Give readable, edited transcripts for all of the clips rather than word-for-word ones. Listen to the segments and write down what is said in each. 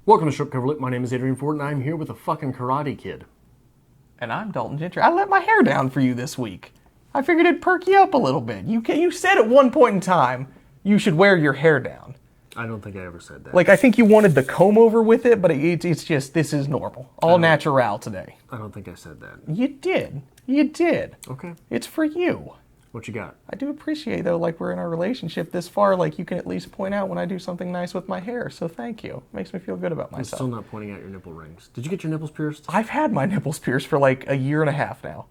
Welcome to Strip Cover Lip. My name is Adrian Ford, and I'm here with a fucking karate kid. And I'm Dalton Gentry. I let my hair down for you this week. I figured it'd perk you up a little bit. You said at one point in time you should wear your hair down. I don't think I ever said that. Like, I think you wanted the comb over with it, but it's just, this is normal. All natural today. I don't think I said that. You did. You did. Okay. It's for you. What you got? I do appreciate, though, like, we're in our relationship this far, like, you can at least point out when I do something nice with my hair, so thank you. Makes me feel good about I'm myself. still not pointing out your nipple rings. Did you get your nipples pierced? I've had my nipples pierced for, like, a year and a half now.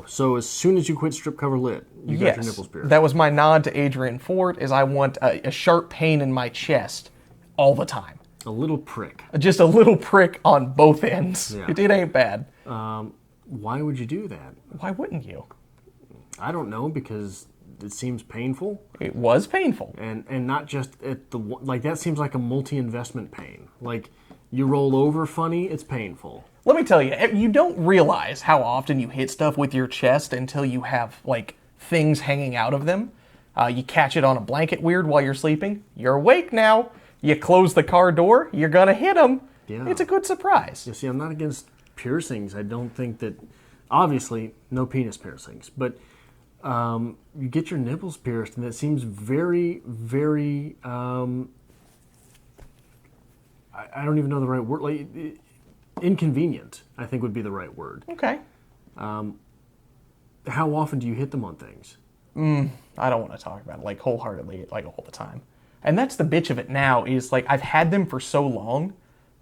So as soon as you quit Strip Cover Lit, you got your nipples pierced. That was my nod to Adrian Ford, is I want a sharp pain in my chest all the time. A little prick. Just a little prick on both ends. Yeah. It ain't bad. Why would you do that? Why wouldn't you? I don't know, because it seems painful. It was painful. And not just at the... Like, that seems like a multi-investment pain. Like, you roll over funny, it's painful. Let me tell you, you don't realize how often you hit stuff with your chest until you have, like, things hanging out of them. You catch it on a blanket weird while you're sleeping. You're awake now. You close the car door. You're going to hit them. Yeah. It's a good surprise. You see, I'm not against piercings. I don't think that... Obviously, no penis piercings. But you get your nipples pierced, and it seems very, very... I don't even know the right word. Like... Inconvenient, I think, would be the right word. Okay. How often do you hit them on things? I don't want to talk about it, like, wholeheartedly, like, all the time. And that's the bitch of it now, is, like, I've had them for so long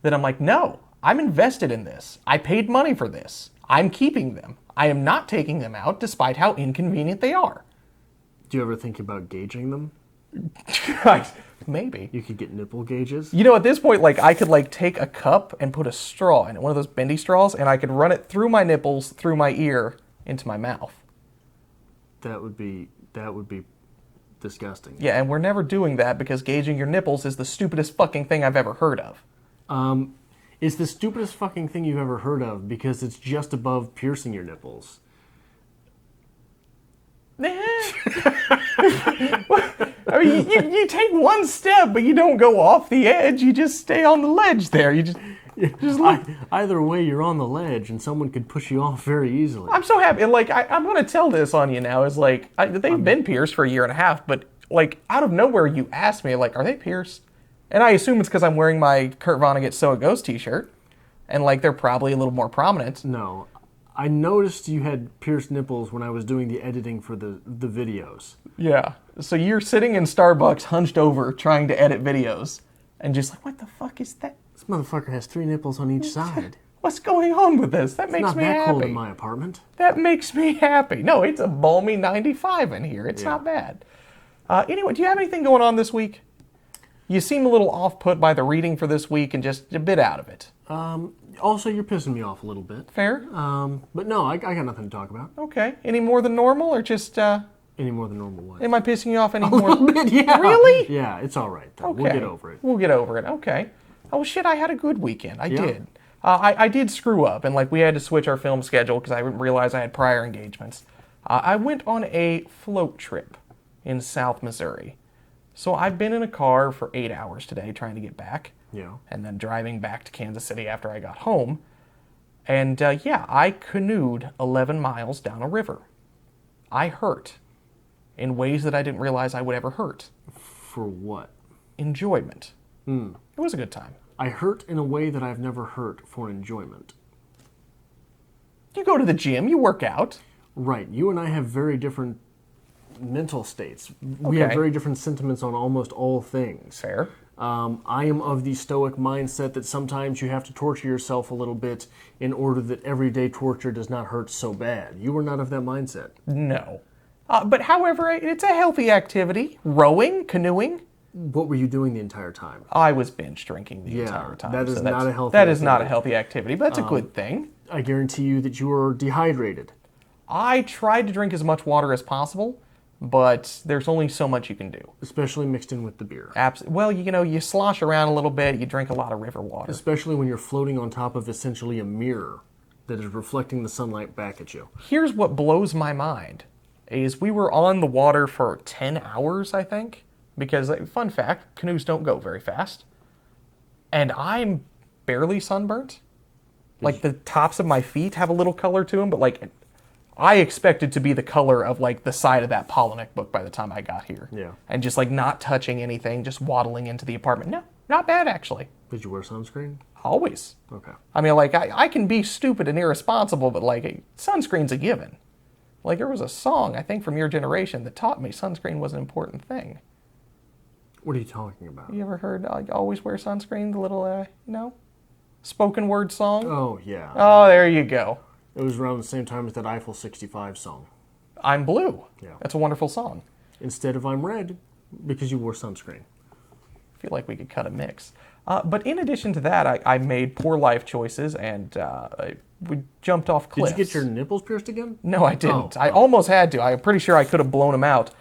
that I'm like, no, I'm invested in this. I paid money for this. I'm keeping them. I am not taking them out, despite how inconvenient they are. Do you ever think about gauging them? Maybe. You could get nipple gauges. You know, at this point, like, I could, like, take a cup and put a straw in it, one of those bendy straws, and I could run it through my nipples, through my ear, into my mouth. That would be disgusting. Yeah, and we're never doing that because gauging your nipples is the stupidest fucking thing I've ever heard of. It's the stupidest fucking thing you've ever heard of because it's just above piercing your nipples. I mean, you take one step, but you don't go off the edge. You just stay on the ledge there. You just look. Either way, you're on the ledge, and someone could push you off very easily. I'm so happy. Like, I'm going to tell this on you now. Is like, they've been pierced for a year and a half, but, like, out of nowhere, you asked me, like, are they pierced? And I assume it's because I'm wearing my Kurt Vonnegut So It Goes t-shirt, and, like, they're probably a little more prominent. No. I noticed you had pierced nipples when I was doing the editing for the videos. Yeah. So you're sitting in Starbucks hunched over trying to edit videos and just like, what the fuck is that? This motherfucker has 3 nipples on each side. What's going on with this? That makes me happy. It's not that cold in my apartment. That makes me happy. No, it's a balmy 95 in here. It's not bad. Anyway, do you have anything going on this week? You seem a little off-put by the reading for this week and just a bit out of it. Also, you're pissing me off a little bit. Fair. But no, I got nothing to talk about. Okay. Any more than normal or just... Any more than normal what? Am I pissing you off any more? A little bit, yeah. Really? Yeah, it's all right, though. Okay. We'll get over it. We'll get over it. Okay. Oh, shit, I had a good weekend. I did. I did screw up, and, like, we had to switch our film schedule because I didn't realize I had prior engagements. I went on a float trip in South Missouri. So I've been in a car for 8 hours today trying to get back. Yeah. And then driving back to Kansas City after I got home. And, I canoed 11 miles down a river. I hurt in ways that I didn't realize I would ever hurt. For what? Enjoyment. It was a good time. I hurt in a way that I've never hurt for enjoyment. You go to the gym, you work out. Right. You and I have very different mental states. We have very different sentiments on almost all things. Fair. I am of the stoic mindset that sometimes you have to torture yourself a little bit in order that everyday torture does not hurt so bad. You are not of that mindset. No. But however, it's a healthy activity. Rowing, canoeing. What were you doing the entire time? I was binge drinking the entire time. That is not a healthy That activity. is not a healthy activity, but that's a good thing. I guarantee you that you are dehydrated. I tried to drink as much water as possible, but there's only so much you can do. Especially mixed in with the beer. Absolutely. Well, you slosh around a little bit, you drink a lot of river water. Especially when you're floating on top of essentially a mirror that is reflecting the sunlight back at you. Here's what blows my mind, is we were on the water for 10 hours, I think. Because, fun fact, canoes don't go very fast. and I'm barely sunburnt. Like, the tops of my feet have a little color to them, but, like, I expected to be the color of, like, the side of that Polinick book by the time I got here. Yeah. And just, like, not touching anything, just waddling into the apartment. No, not bad, actually. Did you wear sunscreen? Always. Okay. I mean, like, I can be stupid and irresponsible, but, like, sunscreen's a given. Like, there was a song, I think, from your generation that taught me sunscreen was an important thing. What are you talking about? You ever heard, like, always wear sunscreen, the little, spoken word song? Oh, yeah. Oh, there you go. It was around the same time as that Eiffel 65 song. I'm blue. Yeah. That's a wonderful song. Instead of I'm red, because you wore sunscreen. I feel like we could cut a mix. But in addition to that, I made poor life choices, and we jumped off cliffs. Did you get your nipples pierced again? No, I didn't. I almost had to. I'm pretty sure I could have blown them out.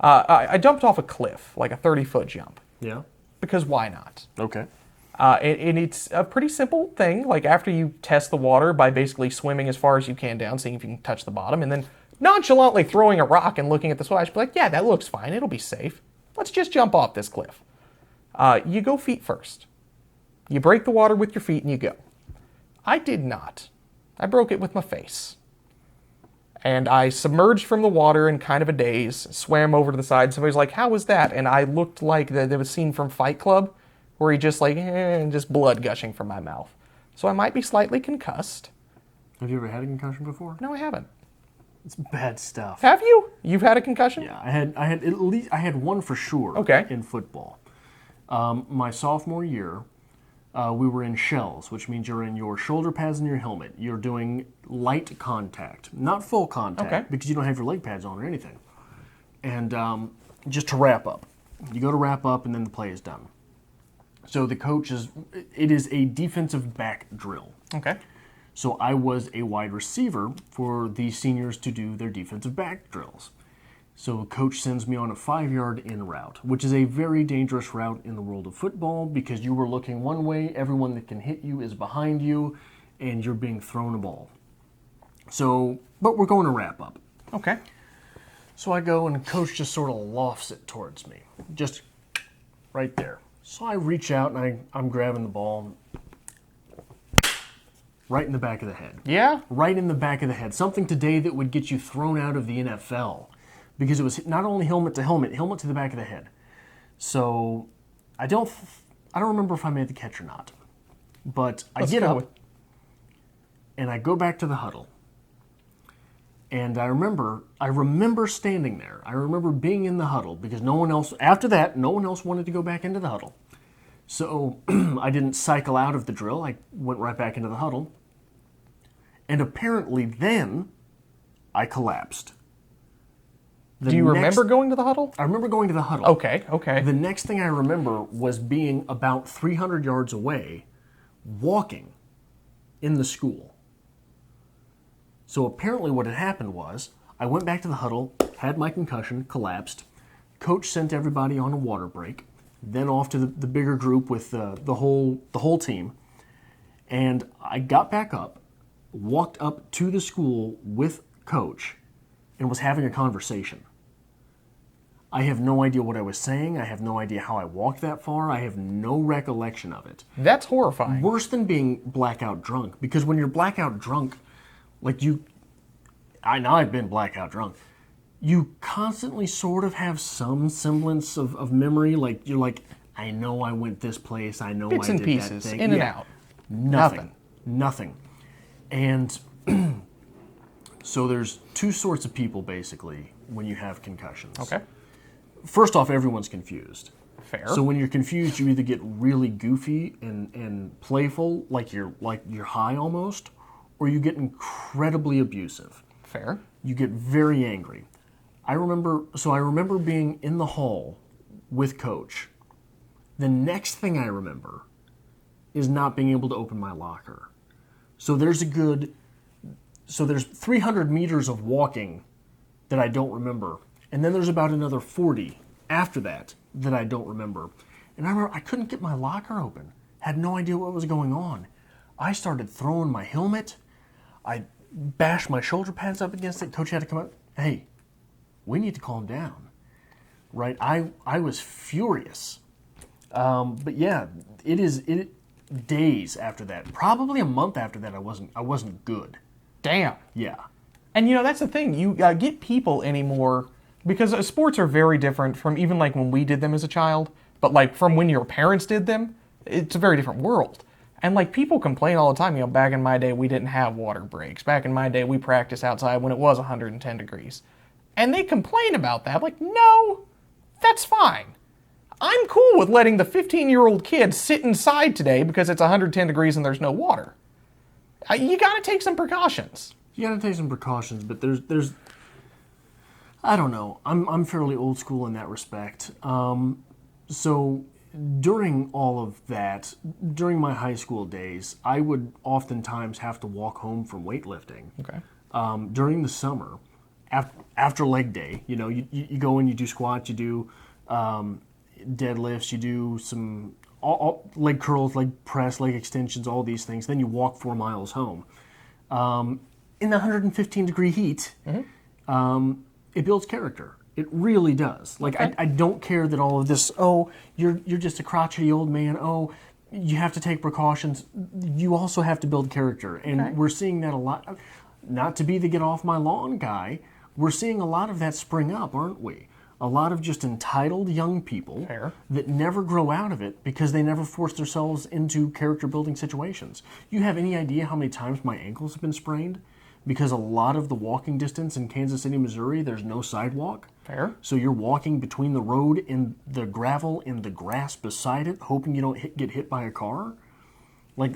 I jumped off a cliff, like a 30-foot jump. Yeah. Because why not? Okay. And it's a pretty simple thing. Like, after you test the water by basically swimming as far as you can down, seeing if you can touch the bottom, and then nonchalantly throwing a rock and looking at the splash, be like, yeah, that looks fine. It'll be safe. Let's just jump off this cliff. You go feet first. You break the water with your feet and you go. I did not. I broke it with my face. And I submerged from the water in kind of a daze, swam over to the side. Somebody's like, how was that? And I looked like there was a scene from Fight Club where he just and just blood gushing from my mouth. So I might be slightly concussed. Have you ever had a concussion before? No, I haven't. It's bad stuff. Have you? You've had a concussion? Yeah, I had one for sure. Okay. In football. My sophomore year, we were in shells, which means you're in your shoulder pads and your helmet. You're doing light contact, not full contact, because you don't have your leg pads on or anything. And just to wrap up, you go to wrap up, and then the play is done. So the coach it is a defensive back drill. Okay. So I was a wide receiver for the seniors to do their defensive back drills. So coach sends me on a 5-yard in route, which is a very dangerous route in the world of football because you were looking one way, everyone that can hit you is behind you, and you're being thrown a ball. So, but we're going to wrap up. Okay. So I go and coach just sort of lofts it towards me, just right there. So I reach out and I'm grabbing the ball right in the back of the head. Yeah? Right in the back of the head. Something today that would get you thrown out of the NFL because it was not only helmet to helmet, helmet to the back of the head. So I don't remember if I made the catch or not. But I get up and I go back to the huddle. And I remember standing there. I remember being in the huddle because after that, no one else wanted to go back into the huddle. So I didn't cycle out of the drill. I went right back into the huddle. And apparently then I collapsed. Do you remember going to the huddle? I remember going to the huddle. Okay. The next thing I remember was being about 300 yards away, walking in the school. So apparently what had happened was, I went back to the huddle, had my concussion, collapsed. Coach sent everybody on a water break, then off to the bigger group with the whole team. And I got back up, walked up to the school with Coach, and was having a conversation. I have no idea what I was saying. I have no idea how I walked that far. I have no recollection of it. That's horrifying. Worse than being blackout drunk, because when you're blackout drunk, I've been blackout drunk. You constantly sort of have some semblance of memory. Like, you're like, I know I went this place. I know Bits I and did pieces, that thing. in and out. Nothing. And so there's two sorts of people, basically, when you have concussions. Okay. First off, everyone's confused. Fair. So when you're confused, you either get really goofy and playful, like you're high almost, or you get incredibly abusive. Fair. You get very angry. I remember being in the hall with Coach. The next thing I remember is not being able to open my locker. So there's 300 meters of walking that I don't remember. And then there's about another 40 after that I don't remember. And I remember I couldn't get my locker open. Had no idea what was going on. I started throwing my helmet. I bashed my shoulder pads up against it. Coach had to come out. Hey, we need to calm down. Right? I was furious. But yeah, days after that, probably a month after that, I wasn't good. Damn. Yeah. And that's the thing. You get people anymore, because sports are very different from even like when we did them as a child, but like from when your parents did them, it's a very different world. And like people complain all the time, back in my day we didn't have water breaks. Back in my day we practiced outside when it was 110 degrees. And they complain about that. Like, no, that's fine. I'm cool with letting the 15-year-old kid sit inside today because it's 110 degrees and there's no water. You got to take some precautions. You got to take some precautions, but there's I don't know. I'm fairly old school in that respect. So during all of that, during my high school days, I would oftentimes have to walk home from weightlifting. Okay. During the summer, after leg day, you go in, you do squats, you do deadlifts, you do some leg curls, leg press, leg extensions, all these things. Then you walk 4 miles home. In the 115 degree heat, it builds character. It really does. Like, okay. I don't care that all of this, you're just a crotchety old man, you have to take precautions. You also have to build character. And we're seeing that a lot. Not to be the get off my lawn guy, we're seeing a lot of that spring up, aren't we? A lot of just entitled young people that never grow out of it because they never force themselves into character building situations. You have any idea how many times my ankles have been sprained? Because a lot of the walking distance in Kansas City, Missouri, there's no sidewalk. Fair. So you're walking between the road and the gravel and the grass beside it, hoping you don't get hit by a car. Like,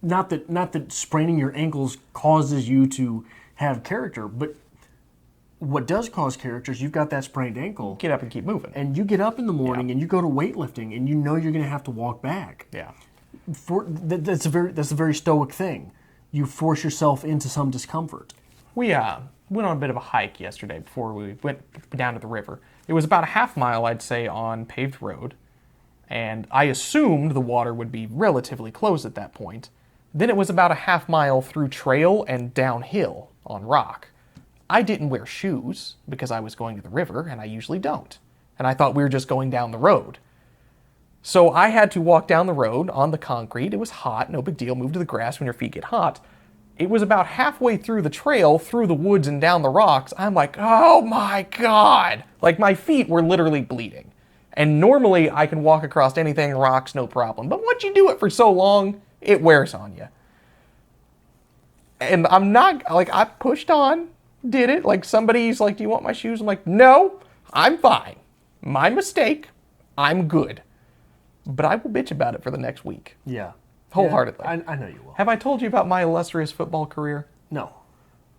not that spraining your ankles causes you to have character, but what does cause character is you've got that sprained ankle. Get up and keep moving. And you get up in the morning and you go to weightlifting and you know you're going to have to walk back. Yeah. That's a very stoic thing. You force yourself into some discomfort. We went on a bit of a hike yesterday before we went down to the river. It was about a half mile, I'd say, on paved road. And I assumed the water would be relatively close at that point. Then it was about a half mile through trail and downhill on rock. I didn't wear shoes because I was going to the river, and I usually don't. And I thought we were just going down the road. So I had to walk down the road on the concrete. It was hot, no big deal. Move to the grass when your feet get hot. It was about halfway through the trail, through the woods and down the rocks. I'm like, oh my God. Like my feet were literally bleeding. And normally I can walk across anything, rocks, no problem. But once you do it for so long, it wears on you. And I'm not, like, I pushed on, did it. Like somebody's like, do you want my shoes? I'm like, no, I'm fine. My mistake. I'm good. But I will bitch about it for the next week. Yeah. Wholeheartedly. Yeah, I know you will. Have I told you about my illustrious football career? No.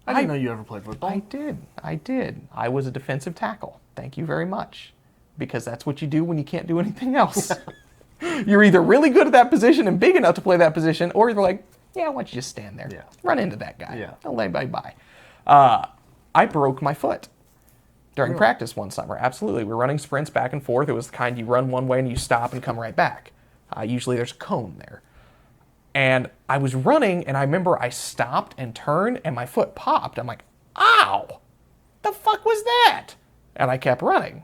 I didn't know you ever played football. I did. I was a defensive tackle. Thank you very much. Because that's what you do when you can't do anything else. You're either really good at that position and big enough to play that position, or you're like, yeah, why don't you just stand there? Yeah. Run into that guy. Yeah. Don't let anybody by. I broke my foot during practice one summer. Absolutely. We were running sprints back and forth. It was the kind you run one way and you stop and come right back. Usually there's a cone there. And I was running, and I remember I stopped and turned, and my foot popped. I'm like, ow! The fuck was that? And I kept running.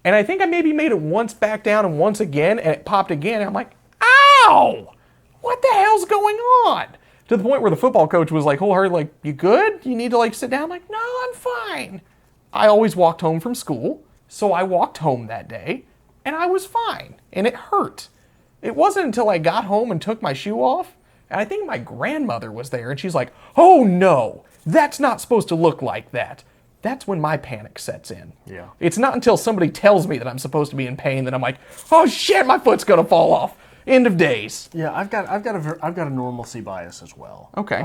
And I think I maybe made it once back down and once again, and it popped again, and I'm like, ow! What the hell's going on? To the point where the football coach was like, wholeheartedly, like, you good? You need to, like, sit down? I'm like, no, I'm fine. I always walked home from school, so I walked home that day, and I was fine, and it hurt. It wasn't until I got home and took my shoe off, and I think my grandmother was there, and she's like, oh no, that's not supposed to look like that. That's when my panic sets in. Yeah. It's not until somebody tells me that I'm supposed to be in pain that I'm like, oh shit, my foot's gonna fall off. End of days. Yeah, I've got a normalcy bias as well. Okay.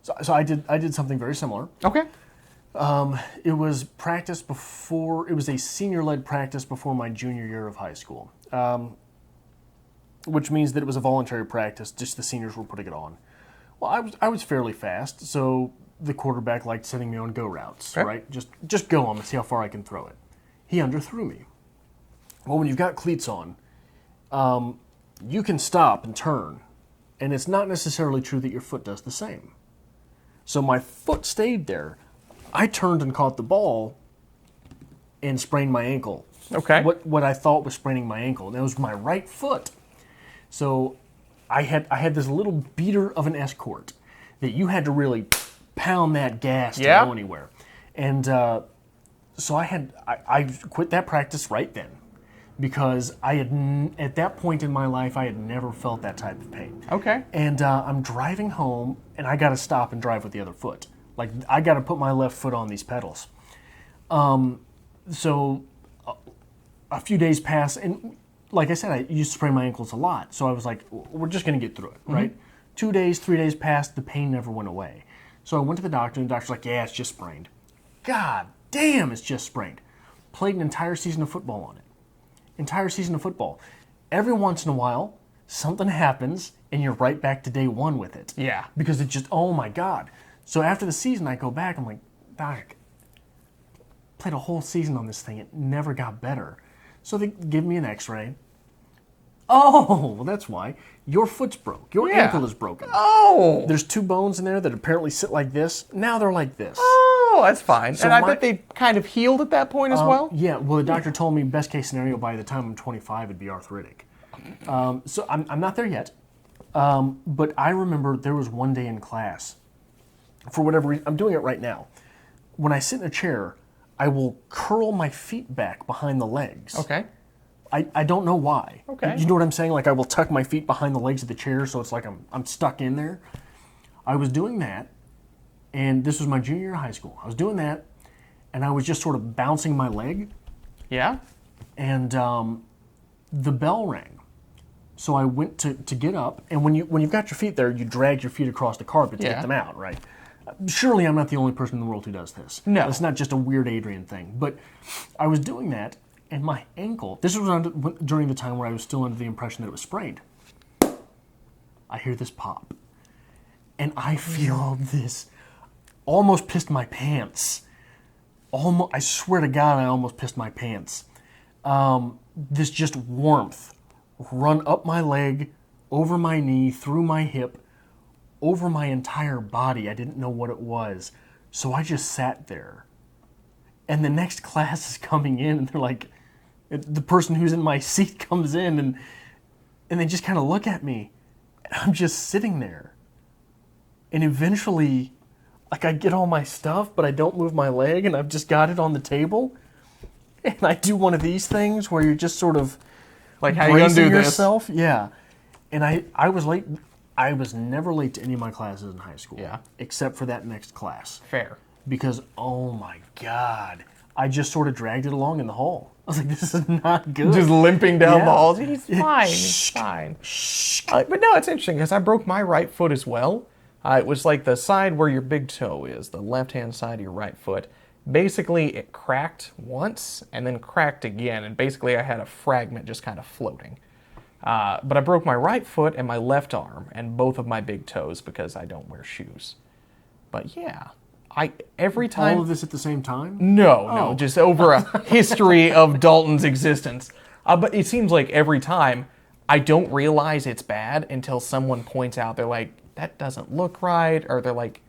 So I did something very similar. Okay. It was practice before. It was a senior-led practice before my junior year of high school. Which means that it was a voluntary practice, just the seniors were putting it on. Well, I was fairly fast, so the quarterback liked sending me on go routes, right? Just go on and see how far I can throw it. He underthrew me. Well, when you've got cleats on, you can stop and turn, and it's not necessarily true that your foot does the same. So my foot stayed there. I turned and caught the ball and sprained my ankle Okay. what I thought was spraining my ankle. And it was my right foot. So I had this little beater of an escort that you had to really pound that gas to go anywhere. And so I quit that practice right then because at that point in my life, I had never felt that type of pain. Okay. And I'm driving home, and I got to stop and drive with the other foot. Like, I got to put my left foot on these pedals. So a few days pass, and like I said, I used to sprain my ankles a lot. So I was like, we're just going to get through it, right? 2 days, 3 days passed, the pain never went away. So I went to the doctor, and the doctor's like, yeah, it's just sprained. God damn, it's just sprained. Played an entire season of football on it. Entire season of football. Every once in a while, something happens, and you're right back to day one with it. Yeah. Because it just, oh my God. So after the season, I go back, I'm like, Doc, played a whole season on this thing. It never got better. So they give me an x-ray. Oh, well, that's why. Your foot's broke. Your ankle is broken. Oh. There's 2 bones in there that apparently sit like this. Now they're like this. Oh, that's fine. So and I bet they kind of healed at that point as well? Yeah, well, the doctor told me best case scenario by the time I'm 25 it'd be arthritic. So I'm not there yet. But I remember there was one day in class, for whatever reason, I'm doing it right now. When I sit in a chair, I will curl my feet back behind the legs. Okay. I don't know why. Okay. You know what I'm saying? Like I will tuck my feet behind the legs of the chair so it's like I'm stuck in there. I was doing that, and this was my junior year of high school. I was doing that, and I was just sort of bouncing my leg. Yeah. And the bell rang. So I went to get up, and when you've got your feet there, you drag your feet across the carpet to get them out, right? Surely I'm not the only person in the world who does this. No. It's not just a weird Adrian thing. But I was doing that, and my ankle, this was during the time where I was still under the impression that it was sprained. I hear this pop, and I feel this, almost pissed my pants. Almost, I swear to God, I almost pissed my pants. This just warmth run up my leg, over my knee, through my hip, over my entire body. I didn't know what it was. So I just sat there. And the next class is coming in, and they're like, the person who's in my seat comes in, and they just kind of look at me. And I'm just sitting there. And eventually, like, I get all my stuff, but I don't move my leg, and I've just got it on the table. And I do one of these things where you're just sort of like, how you gonna do yourself. Yeah. And I was late. I was never late to any of my classes in high school. Yeah. Except for that next class. Fair. Because, oh my God, I just sort of dragged it along in the hall. I was like, this is not good. Just limping down the halls. He's fine. Shh. He's fine. But no, it's interesting because I broke my right foot as well. It was like the side where your big toe is, the left-hand side of your right foot. Basically, it cracked once and then cracked again. And basically, I had a fragment just kind of floating. But I broke my right foot and my left arm and both of my big toes because I don't wear shoes. But yeah, every time... All of this at the same time? No, just over a history of Dalton's existence. But it seems like every time I don't realize it's bad until someone points out, they're like, that doesn't look right, or they're like,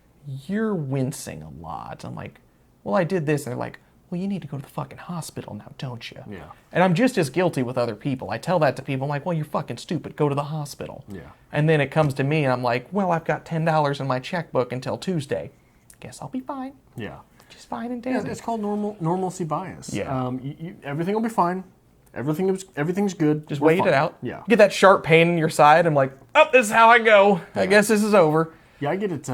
you're wincing a lot. I'm like, well, I did this, and they're like, well, you need to go to the fucking hospital now, don't you? Yeah. And I'm just as guilty with other people. I tell that to people, I'm like, well, you're fucking stupid, go to the hospital. Yeah. And then it comes to me, and I'm like, well, I've got $10 in my checkbook until Tuesday. Guess I'll be fine. Yeah. Just fine and dandy. Yeah, it's called normalcy bias. Yeah. Everything will be fine. Everything's good. Just We're wait fine. it out. Yeah. Get that sharp pain in your side. I'm like, oh, this is how I go. I guess this is over. Yeah, I get it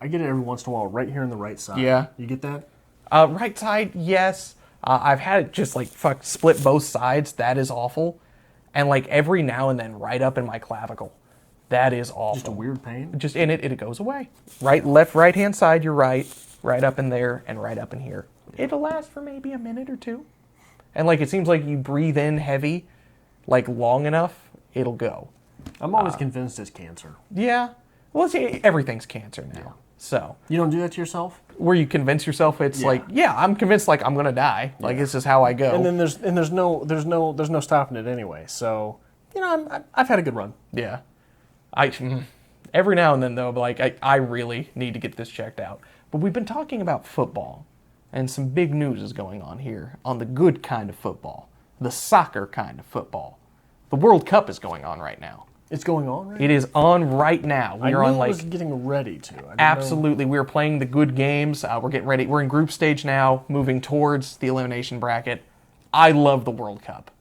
every once in a while right here on the right side. Yeah. You get that? Right side, yes. I've had it just like split both sides. That is awful. And like every now and then right up in my clavicle. That is awful. Just a weird pain? Just in it goes away. Right hand side, you're right up in there, and right up in here. It'll last for maybe a minute or two. And like it seems like you breathe in heavy, like long enough, it'll go. I'm always convinced it's cancer. Yeah. Well, see, everything's cancer now. Yeah. So. You don't do that to yourself? Where you convince yourself it's like, yeah, I'm convinced like I'm gonna die. Like this is how I go. And then there's no stopping it anyway. So, I've had a good run. Yeah. Every now and then though, like I really need to get this checked out. But we've been talking about football, and some big news is going on here on the good kind of football. the soccer kind of football. The World Cup is going on right now. It's going on right now? It is on right now. I knew it was getting ready to. Absolutely. We're playing the good games. We're getting ready. We're in group stage now, moving towards the elimination bracket. I love the World Cup.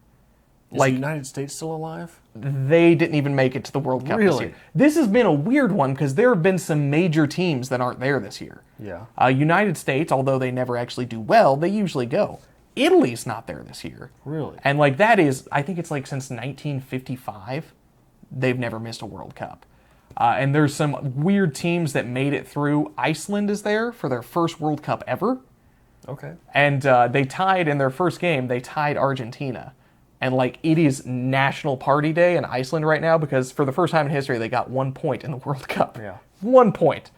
Is the United States still alive? They didn't even make it to the World Cup this year. This has been a weird one because there have been some major teams that aren't there this year. Yeah. United States, although they never actually do well, they usually go. Italy's not there this year. Really? And that is, I think it's since 1955. They've never missed a World Cup. And there's some weird teams that made it through. Iceland is there for their first World Cup ever. Okay. And they tied, in their first game, they tied Argentina. And it is National Party Day in Iceland right now because for the first time in history, they got 1 point in the World Cup. Yeah. 1 point.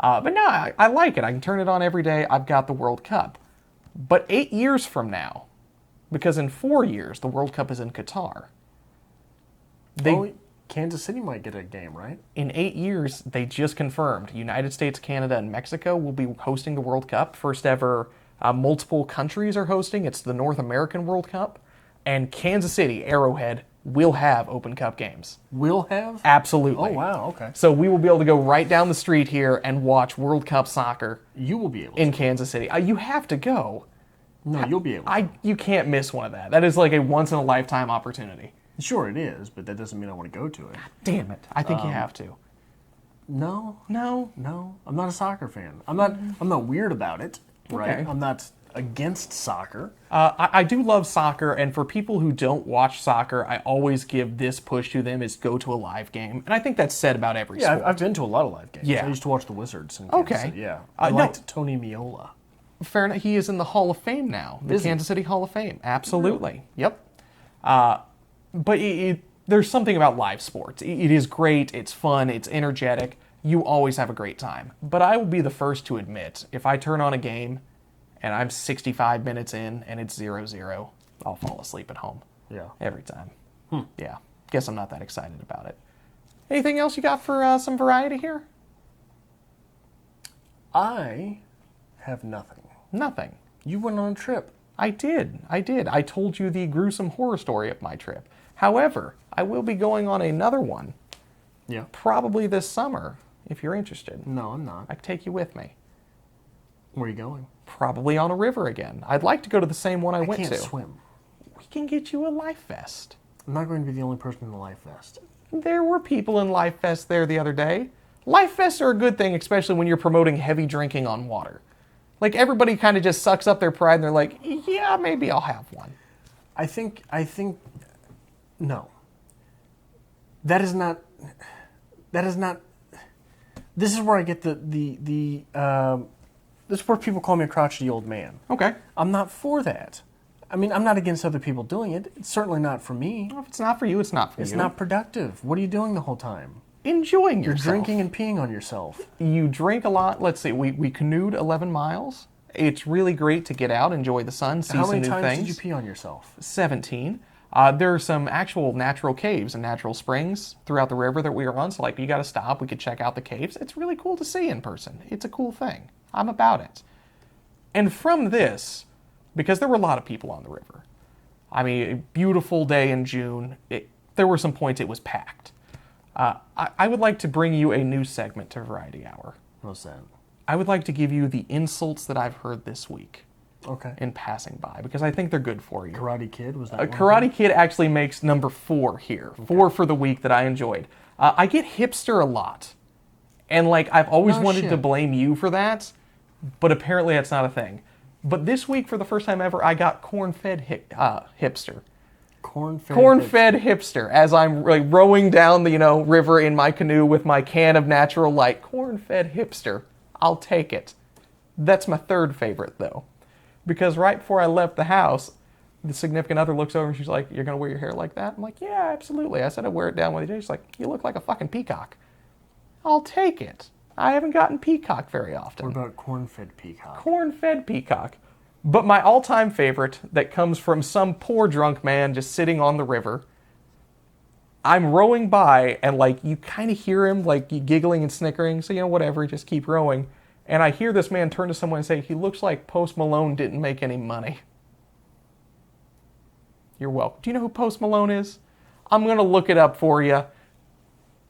But no, I like it. I can turn it on every day. I've got the World Cup. But 8 years from now, because in 4 years, the World Cup is in Qatar. Kansas City might get a game, right? In 8 years, they just confirmed United States, Canada, and Mexico will be hosting the World Cup. First ever multiple countries are hosting. It's the North American World Cup. And Kansas City, Arrowhead, will have Open Cup games. Will have? Absolutely. Oh, wow, okay. So we will be able to go right down the street here and watch World Cup soccer. You will be able to. In Kansas City. You have to go. No, you'll be able to. You can't miss one of that. That is a once-in-a-lifetime opportunity. Sure it is, but that doesn't mean I want to go to it. God damn it. I think you have to. No. No. I'm not a soccer fan. I'm not weird about it, right? Okay. I'm not against soccer. I do love soccer, and for people who don't watch soccer, I always give this push to them is go to a live game. And I think that's said about every sport. I've been to a lot of live games. Yeah. I used to watch the Wizards in Kansas City. Yeah. I No. liked Tony Meola. Fair enough. He is in the Hall of Fame now. The Is he? Kansas City Hall of Fame. Absolutely. Yep. But there's something about live sports. It is great. It's fun. It's energetic. You always have a great time. But I will be the first to admit, if I turn on a game and I'm 65 minutes in and it's 0-0, I'll fall asleep at home. Yeah. Every time. Yeah. Guess I'm not that excited about it. Anything else you got for some variety here? I have nothing. Nothing. You went on a trip. I did. I told you the gruesome horror story of my trip. However, I will be going on another one. Yeah. Probably this summer, if you're interested. No, I'm not. I can take you with me. Where are you going? Probably on a river again. I'd like to go to the same one I went can't to. swim. We can get you a life vest. I'm not going to be the only person in the life vest. There were people in life vests there the other day. Life vests are a good thing, especially when you're promoting heavy drinking on water. Everybody kind of just sucks up their pride and they're like, yeah, maybe I'll have one. I think, no. This is where I get this is where people call me a crotchety old man. Okay. I'm not for that. I mean, I'm not against other people doing it. It's certainly not for me. Well, if it's not for you, it's not for you. It's not productive. What are you doing the whole time? Enjoying yourself. You're drinking and peeing on yourself. You drink a lot. Let's see, we canoed 11 miles. It's really great to get out, enjoy the sun, see some new things. How many times did you pee on yourself? 17. There are some actual natural caves and natural springs throughout the river that we were on. So, you got to stop. We could check out the caves. It's really cool to see in person. It's a cool thing. I'm about it. And from this, because there were a lot of people on the river, I mean, a beautiful day in June, there were some points it was packed. I would like to bring you a new segment to Variety Hour. What's that? I would like to give you the insults that I've heard this week. Okay. In passing by, because I think they're good for you. Karate Kid, was that one? Karate Kid actually makes number 4 here. Okay. 4 for the week that I enjoyed. I get hipster a lot. And I've always wanted to blame you for that, but apparently that's not a thing. But this week, for the first time ever, I got corn-fed hipster. Corn-fed hipster. As I'm rowing down the river in my canoe with my can of natural light. Corn-fed hipster. I'll take it. That's my third favorite, though. Because right before I left the house, the significant other looks over and she's like, "You're going to wear your hair like that?" I'm like, "Yeah, absolutely." I said I'd wear it down one day. She's like, "You look like a fucking peacock." I'll take it. I haven't gotten peacock very often. What about corn-fed peacock? Corn-fed peacock. But my all-time favorite that comes from some poor drunk man just sitting on the river, I'm rowing by and you kind of hear him giggling and snickering, so whatever, just keep rowing. And I hear this man turn to someone and say, "He looks like Post Malone didn't make any money." You're welcome. Do you know who Post Malone is? I'm going to look it up for you.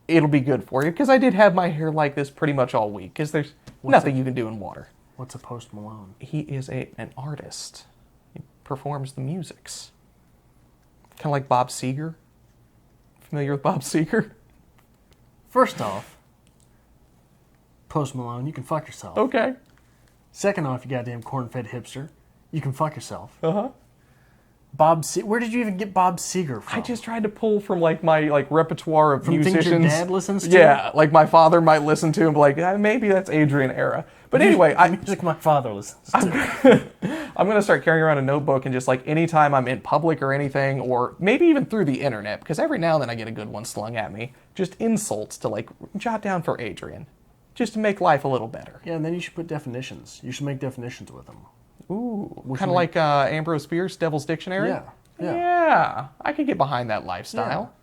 It'll be good for you, because I did have my hair like this pretty much all week, because there's nothing you can do in water. What's a Post Malone? He is an artist. He performs the musics. Kind of like Bob Seger. Familiar with Bob Seger? First off, Post Malone, you can fuck yourself. Okay. Second off, you goddamn corn-fed hipster, you can fuck yourself. Uh-huh. Where did you even get Bob Seger from? I just tried to pull from my repertoire of from musicians. things your dad listens to? Yeah, like my father might listen to and be like, maybe that's Adrian era. But anyway, music my father listens to. I'm going to start carrying around a notebook and just anytime I'm in public or anything, or maybe even through the internet, because every now and then I get a good one slung at me, just insults to jot down for Adrian, just to make life a little better. Yeah, and then you should put definitions. You should make definitions with them. Ooh, kind of like Ambrose Bierce, Devil's Dictionary? Yeah, I could get behind that lifestyle.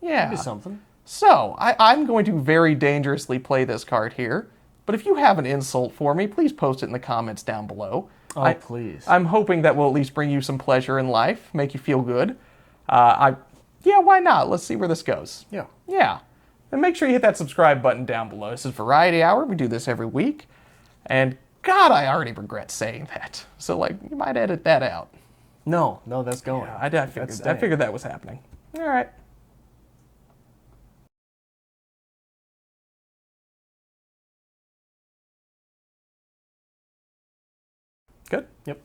Yeah. That'd be something. So, I'm going to very dangerously play this card here, but if you have an insult for me, please post it in the comments down below. Oh, please. I'm hoping that will at least bring you some pleasure in life, make you feel good. Yeah, why not? Let's see where this goes. Yeah. Yeah. And make sure you hit that subscribe button down below. This is Variety Hour. We do this every week. And God, I already regret saying that. So, you might edit that out. No, that's going. Yeah, I figured that was happening. All right. Good? Yep.